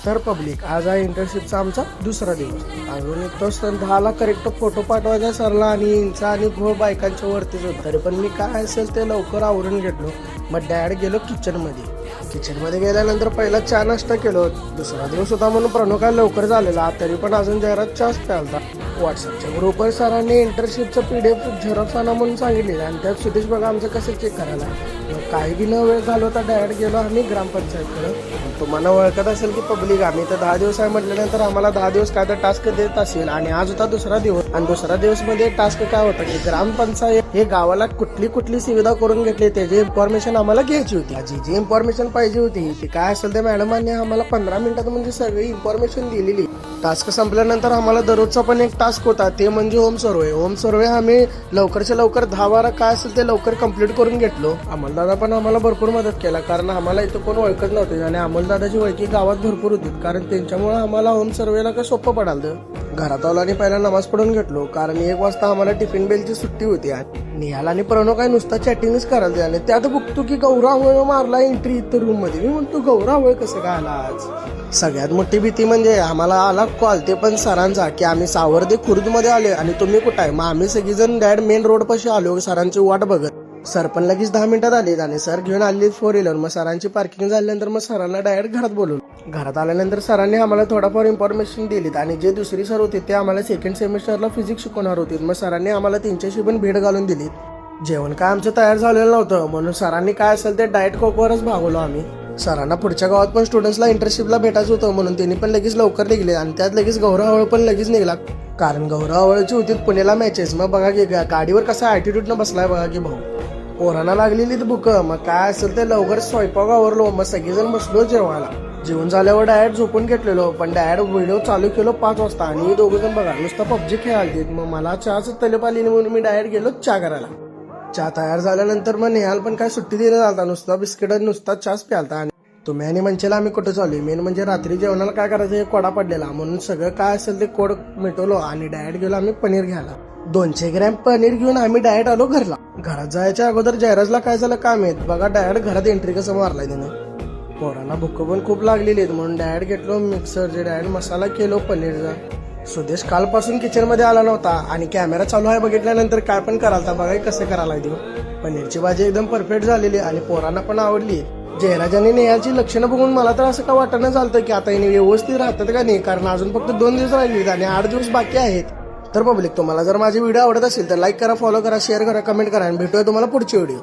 तर पब्लिक आज आहे इंटर्नशिपचा आमचा दुसरा दिवस. अजून एक तास 10ला करेक्ट फोटो पाठवायचा सरला आणि इंचा आणि घोळ बायकांच्या वरतीच होत. तरी पण मी काय असेल ते लवकर आवरून घेतलो. मग डॅड गेलो किचनमध्ये गेल्यानंतर पहिला चहा नाश्ता केलो. दुसरा दिवस होता म्हणून प्रणव काय लवकर झालेला, तरी पण अजून जाहिरात चहाच प्यालता. व्हॉट्सअपच्या ग्रुपवर सरांनी इंटर्नशिपचं PDF झेरॉक्स आणा म्हणून सांगितले आणि त्यात सुदेश बघा आमचं कसं चेक करायला. मग काही बी न वेळ घालवता डायरेक्ट गेलो आम्ही ग्रामपंचायतकडे. तुम्हाला ओळखत असेल की पब्लिक आम्ही तर 10 दिवस आहे म्हटल्यानंतर आम्हाला 10 दिवस काय तर टास्क देत असेल आणि आज होता दुसरा दिवस. आणि दुसरा दिवस मध्ये टास्क काय होता की ग्रामपंचायत हे गावाला कुठली सुविधा करून घेतली त्याची इन्फॉर्मेशन आम्हाला घ्यायची होती. जी इन्फॉर्मेशन पाहिजे होती ती काय असेल ते मॅडमांनी आम्हाला 15 मिनिटात म्हणजे सगळी इन्फॉर्मेशन दिलेली. टास्क संपल्यानंतर आम्हाला दररोजचा पण एक टास्क होता ते म्हणजे होम सर्वे आम्ही लवकरच्या लवकर 10-12 काय असेल ते लवकर कंप्लीट करून घेतलो. अमोलदादा पण आम्हाला भरपूर मदत केला कारण आम्हाला इथं कोण ओळखत नव्हते आणि अमोलदादाची ओळखी गावात भरपूर होती कारण त्यांच्यामुळे आम्हाला होम सर्वेला काय सोपं पडालं. घरात आलो आणि पहिला नमाज पढून घेतलो कारण 1 वाजता आम्हाला टिफिन बेलची सुट्टी होती. निहाल आणि प्रणव काय नुसता चॅटिंगच करायला आणि त्यात बघतो की गौरावळ मारला एंट्री इथं रूम मध्ये. मी म्हणतो गौरावळ कसं काय आला आज. सगळ्यात मोठी भीती म्हणजे आम्हाला आला कॉल ते पण सरांचा की आम्ही सावर्डे खुर्द मध्ये आले आणि तुम्ही कुठं आहे. मग आम्ही सगळीजण डॅड मेन रोड पाशी आलो सरांची वाट बघत. सर पण लगेच 10 मिनिटात आले आणि सर घेऊन आले 4 व्हीलर. मग सरांची पार्किंग झाल्यानंतर मग सरांना डायरेक्ट घरात बोलवलं. घरात आल्यानंतर सरांनी आम्हाला थोडाफार इन्फॉर्मेशन दिलीत आणि जे दुसरी सर होते ते आम्हाला सेकंड सेमिस्टरला फिजिक्स शिकवणार होते. मग सरांनी आम्हाला त्यांच्याशी पण भेट घालून दिली. जेवण काय आमचं तयार झालेलं नव्हतं म्हणून सरांनी काय असेल ते डाएट कोकवरच भागवलो आम्ही. सरांना पुढच्या गावात पण स्टुडंट्सला इंटर्नशिपला भेटायचं होतं म्हणून त्यांनी पण लगेच लवकर निघले आणि त्यात लगेच गौरावळ पण लगेच निघाला कारण गौरावळची होती पुण्याला मॅचेस. मग बघा की गाडीवर कसा ॲटिट्यूडनं बसलाय बघा की भाऊ. पोरांना लागलेली बुक. मग काय असेल ते लवकर स्वयंपाक आवरलो. मग सगळेजण बसलो जेवायला. जेवण झाल्यावर डायरेक्ट झोपून घेतलेलो पण डायरेक्ट व्हिडिओ चालू केलो 5 वाजता आणि 2 जण बघा नुसता पबजी खेळायला. मग मला चहाच तलप आली म्हणून मी डायरेक्ट गेलो चहा करायला. चहा तयार झाल्यानंतर मग नेहाल पण काय सुट्टी देणं झालता नुसता बिस्किट नुसता चहाच प्यालता. आणि तुम्ही आणि म्हणचेला आम्ही कुठं चालू मेन म्हणजे रात्री जेवणाला काय करायचं हे कोडा पडलेला म्हणून सगळं काय असेल ते कोड मिटवलो आणि डायरेक्ट गेलो आम्ही पनीर घ्यायला. 200 ग्रॅम पनीर घेऊन आम्ही डायरेक्ट आलो घरला. घरात जायच्या अगोदर जयराजला काय झालं काम येत बघा डायरेक्ट घरात एंट्री कसं मारलाय त्यानं. पोरांना भूक पण खूप लागलेली आहेत म्हणून डायरेक्ट घेतलो मिक्सर डायरेक्ट मसाला केलो पनीरचा. सुदेश कालपासून किचन मध्ये आला नव्हता आणि कॅमेरा चालू आहे बघितल्यानंतर काय पण करायला बघा कसं करायला देऊ. पनीरची भाजी एकदम परफेक्ट झालेली आणि पोरांना पण आवडली. जयराजाने नेहाची लक्षणं बघून मला तर असं का वाटणं झालं की आता हिने व्यवस्थित राहतात का नाही कारण अजून फक्त 2 दिवस राहिले आणि 8 दिवस बाकी आहेत. तर पब्लिक तुम्हाला जर माझी व्हिडिओ आवडत असेल तर लाईक करा, फॉलो करा, शेअर करा, कमेंट करा आणि भेटूया तुम्हाला पुढची व्हिडिओ.